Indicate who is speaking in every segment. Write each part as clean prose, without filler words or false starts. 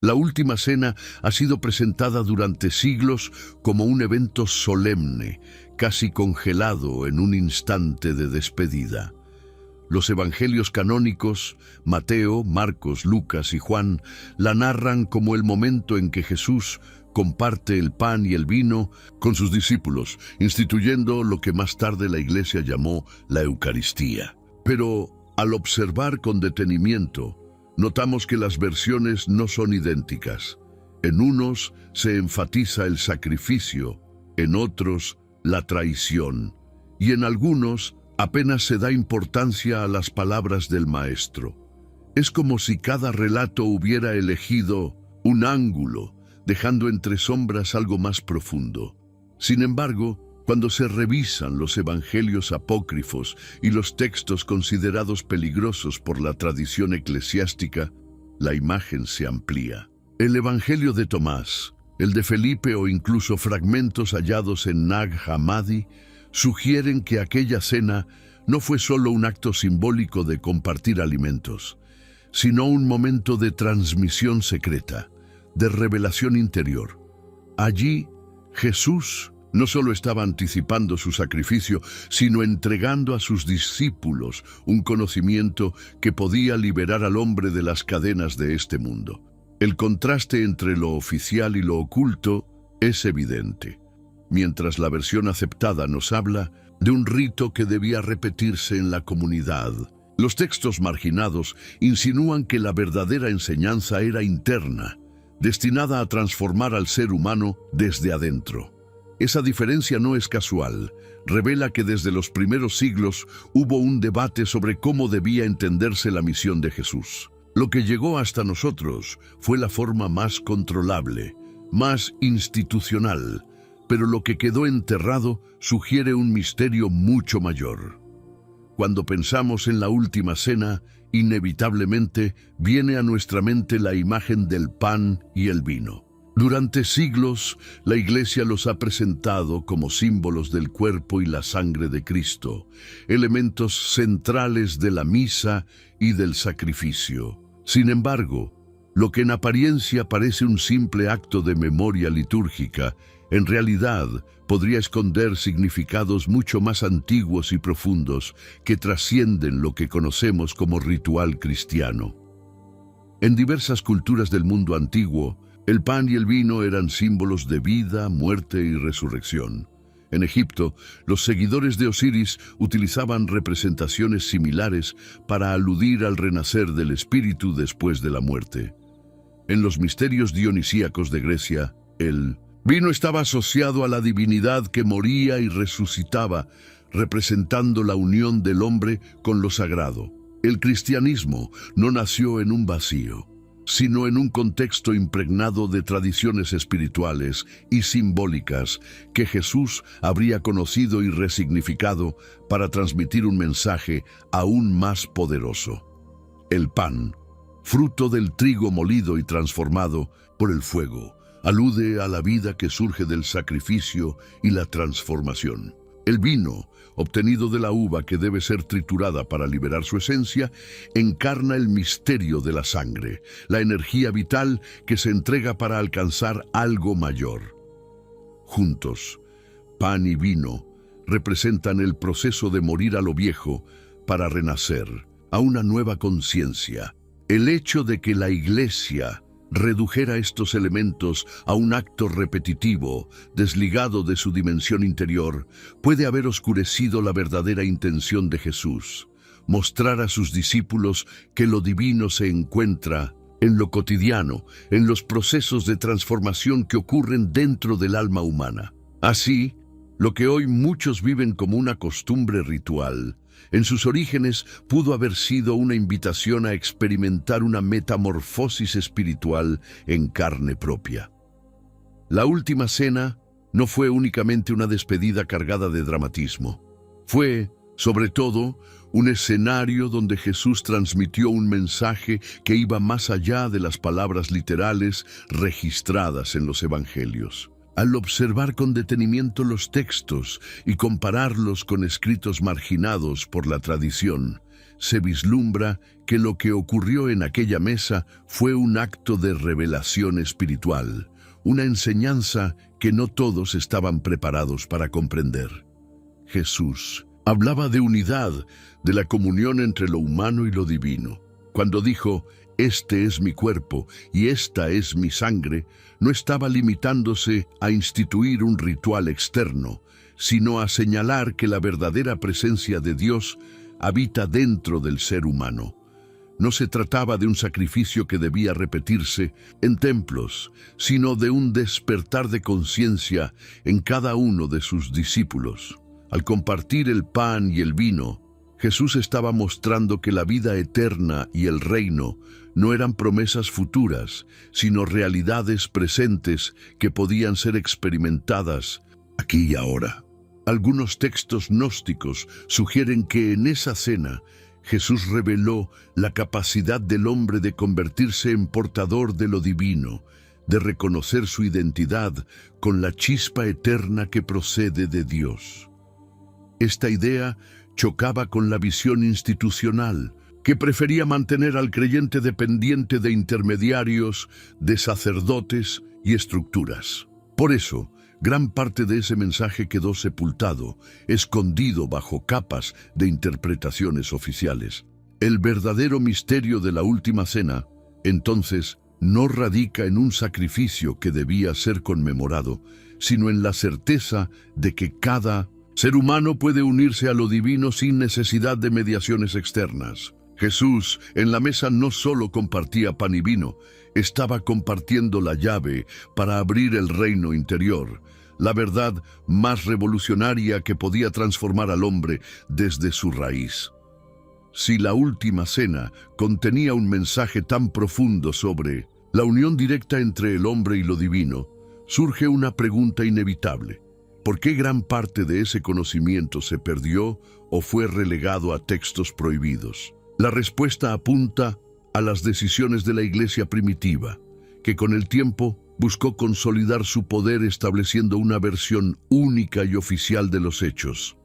Speaker 1: La última cena ha sido presentada durante siglos como un evento solemne, casi congelado en un instante de despedida. Los evangelios canónicos, Mateo, Marcos, Lucas y Juan, la narran como el momento en que Jesús comparte el pan y el vino con sus discípulos, instituyendo lo que más tarde la Iglesia llamó la Eucaristía. Pero al observar con detenimiento, notamos que las versiones no son idénticas. En unos se enfatiza el sacrificio, en otros la traición, y en algunos apenas se da importancia a las palabras del Maestro. Es como si cada relato hubiera elegido un ángulo, dejando entre sombras algo más profundo. Sin embargo, cuando se revisan los evangelios apócrifos y los textos considerados peligrosos por la tradición eclesiástica, la imagen se amplía. El evangelio de Tomás, el de Felipe o incluso fragmentos hallados en Nag Hammadi sugieren que aquella cena no fue solo un acto simbólico de compartir alimentos, sino un momento de transmisión secreta, de revelación interior. Allí, Jesús no solo estaba anticipando su sacrificio, sino entregando a sus discípulos un conocimiento que podía liberar al hombre de las cadenas de este mundo. El contraste entre lo oficial y lo oculto es evidente. Mientras la versión aceptada nos habla de un rito que debía repetirse en la comunidad, los textos marginados insinúan que la verdadera enseñanza era interna, destinada a transformar al ser humano desde adentro. Esa diferencia no es casual, revela que desde los primeros siglos hubo un debate sobre cómo debía entenderse la misión de Jesús. Lo que llegó hasta nosotros fue la forma más controlable, más institucional, pero lo que quedó enterrado sugiere un misterio mucho mayor. Cuando pensamos en la última cena, inevitablemente viene a nuestra mente la imagen del pan y el vino. Durante siglos, la Iglesia los ha presentado como símbolos del cuerpo y la sangre de Cristo, elementos centrales de la misa y del sacrificio. Sin embargo, lo que en apariencia parece un simple acto de memoria litúrgica, en realidad podría esconder significados mucho más antiguos y profundos que trascienden lo que conocemos como ritual cristiano. En diversas culturas del mundo antiguo, el pan y el vino eran símbolos de vida, muerte y resurrección. En Egipto, los seguidores de Osiris utilizaban representaciones similares para aludir al renacer del espíritu después de la muerte. En los misterios dionisíacos de Grecia, el vino estaba asociado a la divinidad que moría y resucitaba, representando la unión del hombre con lo sagrado. El cristianismo no nació en un vacío, sino en un contexto impregnado de tradiciones espirituales y simbólicas que Jesús habría conocido y resignificado para transmitir un mensaje aún más poderoso. El pan, fruto del trigo molido y transformado por el fuego, alude a la vida que surge del sacrificio y la transformación. El vino, obtenido de la uva que debe ser triturada para liberar su esencia, encarna el misterio de la sangre, la energía vital que se entrega para alcanzar algo mayor. Juntos, pan y vino representan el proceso de morir a lo viejo para renacer a una nueva conciencia. El hecho de que la Iglesia redujera estos elementos a un acto repetitivo, desligado de su dimensión interior, puede haber oscurecido la verdadera intención de Jesús: mostrar a sus discípulos que lo divino se encuentra en lo cotidiano, en los procesos de transformación que ocurren dentro del alma humana. Así, lo que hoy muchos viven como una costumbre ritual, en sus orígenes pudo haber sido una invitación a experimentar una metamorfosis espiritual en carne propia. La última cena no fue únicamente una despedida cargada de dramatismo. Fue, sobre todo, un escenario donde Jesús transmitió un mensaje que iba más allá de las palabras literales registradas en los evangelios. Al observar con detenimiento los textos y compararlos con escritos marginados por la tradición, se vislumbra que lo que ocurrió en aquella mesa fue un acto de revelación espiritual, una enseñanza que no todos estaban preparados para comprender. Jesús hablaba de unidad, de la comunión entre lo humano y lo divino. Cuando dijo, «Este es mi cuerpo y esta es mi sangre», no estaba limitándose a instituir un ritual externo, sino a señalar que la verdadera presencia de Dios habita dentro del ser humano. No se trataba de un sacrificio que debía repetirse en templos, sino de un despertar de conciencia en cada uno de sus discípulos. Al compartir el pan y el vino, Jesús estaba mostrando que la vida eterna y el reino no eran promesas futuras, sino realidades presentes que podían ser experimentadas aquí y ahora. Algunos textos gnósticos sugieren que en esa cena Jesús reveló la capacidad del hombre de convertirse en portador de lo divino, de reconocer su identidad con la chispa eterna que procede de Dios. Esta idea chocaba con la visión institucional, que prefería mantener al creyente dependiente de intermediarios, de sacerdotes y estructuras. Por eso, gran parte de ese mensaje quedó sepultado, escondido bajo capas de interpretaciones oficiales. El verdadero misterio de la última cena, entonces, no radica en un sacrificio que debía ser conmemorado, sino en la certeza de que cada ser humano puede unirse a lo divino sin necesidad de mediaciones externas. Jesús, en la mesa, no solo compartía pan y vino, estaba compartiendo la llave para abrir el reino interior, la verdad más revolucionaria que podía transformar al hombre desde su raíz. Si la última cena contenía un mensaje tan profundo sobre la unión directa entre el hombre y lo divino, surge una pregunta inevitable. ¿Por qué gran parte de ese conocimiento se perdió o fue relegado a textos prohibidos? La respuesta apunta a las decisiones de la Iglesia primitiva, que con el tiempo buscó consolidar su poder estableciendo una versión única y oficial de los hechos.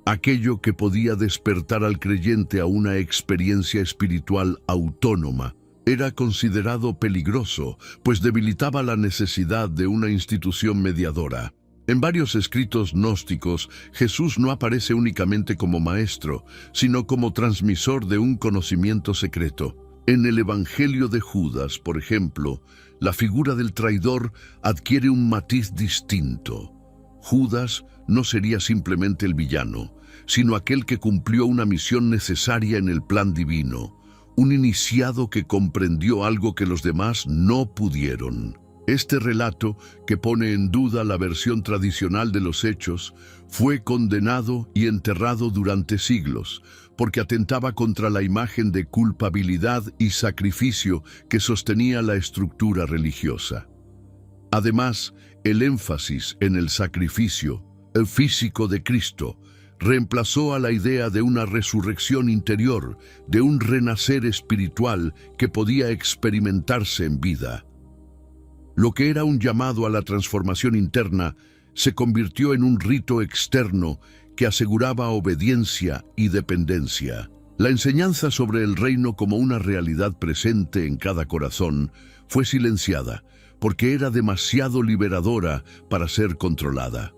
Speaker 1: Aquello que podía despertar al creyente a una experiencia espiritual autónoma era considerado peligroso, pues debilitaba la necesidad de una institución mediadora. En varios escritos gnósticos, Jesús no aparece únicamente como maestro, sino como transmisor de un conocimiento secreto. En el Evangelio de Judas, por ejemplo, la figura del traidor adquiere un matiz distinto. Judas no sería simplemente el villano, sino aquel que cumplió una misión necesaria en el plan divino, un iniciado que comprendió algo que los demás no pudieron. Este relato, que pone en duda la versión tradicional de los hechos, fue condenado y enterrado durante siglos, porque atentaba contra la imagen de culpabilidad y sacrificio que sostenía la estructura religiosa. Además, el énfasis en el sacrificio, el físico de Cristo, reemplazó a la idea de una resurrección interior, de un renacer espiritual que podía experimentarse en vida. Lo que era un llamado a la transformación interna se convirtió en un rito externo que aseguraba obediencia y dependencia. La enseñanza sobre el reino como una realidad presente en cada corazón fue silenciada, porque era demasiado liberadora para ser controlada.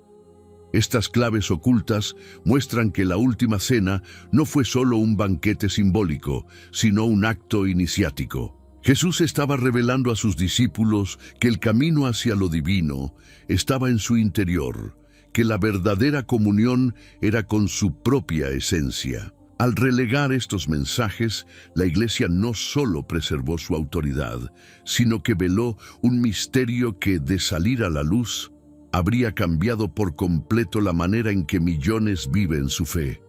Speaker 1: Estas claves ocultas muestran que la última cena no fue solo un banquete simbólico, sino un acto iniciático. Jesús estaba revelando a sus discípulos que el camino hacia lo divino estaba en su interior, que la verdadera comunión era con su propia esencia. Al relegar estos mensajes, la Iglesia no solo preservó su autoridad, sino que veló un misterio que, de salir a la luz, habría cambiado por completo la manera en que millones viven su fe.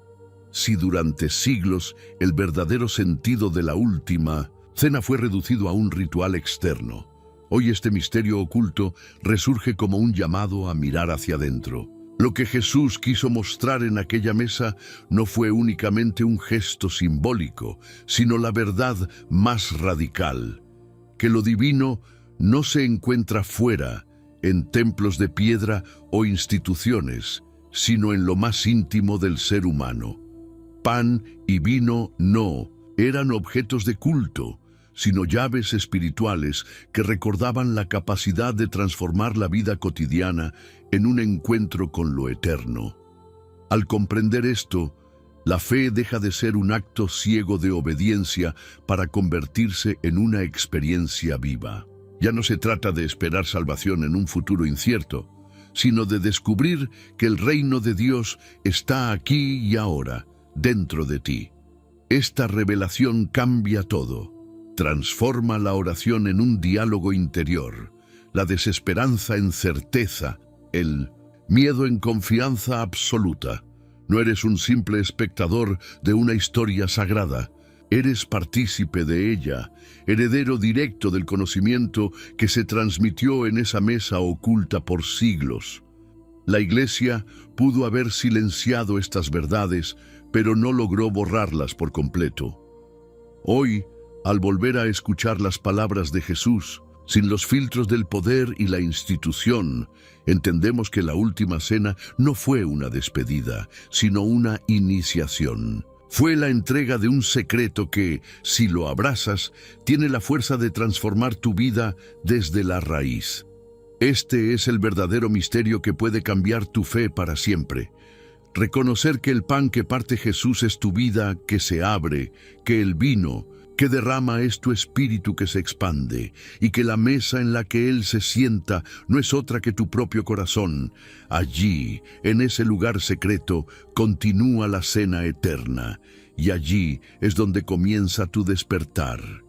Speaker 1: Si durante siglos el verdadero sentido de la última cena fue reducido a un ritual externo, hoy este misterio oculto resurge como un llamado a mirar hacia adentro. Lo que Jesús quiso mostrar en aquella mesa no fue únicamente un gesto simbólico, sino la verdad más radical, que lo divino no se encuentra fuera, en templos de piedra o instituciones, sino en lo más íntimo del ser humano. pan y vino no eran objetos de culto, sino llaves espirituales que recordaban la capacidad de transformar la vida cotidiana en un encuentro con lo eterno. Al comprender esto, la fe deja de ser un acto ciego de obediencia para convertirse en una experiencia viva. Ya no se trata de esperar salvación en un futuro incierto, sino de descubrir que el reino de Dios está aquí y ahora, dentro de ti. Esta revelación cambia todo. Transforma la oración en un diálogo interior, la desesperanza en certeza, el miedo en confianza absoluta. No eres un simple espectador de una historia sagrada. Eres partícipe de ella, heredero directo del conocimiento que se transmitió en esa mesa oculta por siglos. La Iglesia pudo haber silenciado estas verdades, pero no logró borrarlas por completo. Hoy, al volver a escuchar las palabras de Jesús, sin los filtros del poder y la institución, entendemos que la última cena no fue una despedida, sino una iniciación. Fue la entrega de un secreto que, si lo abrazas, tiene la fuerza de transformar tu vida desde la raíz. Este es el verdadero misterio que puede cambiar tu fe para siempre. Reconocer que el pan que parte Jesús es tu vida que se abre, que el vino que derrama es tu espíritu que se expande, y que la mesa en la que Él se sienta no es otra que tu propio corazón. Allí, en ese lugar secreto, continúa la cena eterna, y allí es donde comienza tu despertar.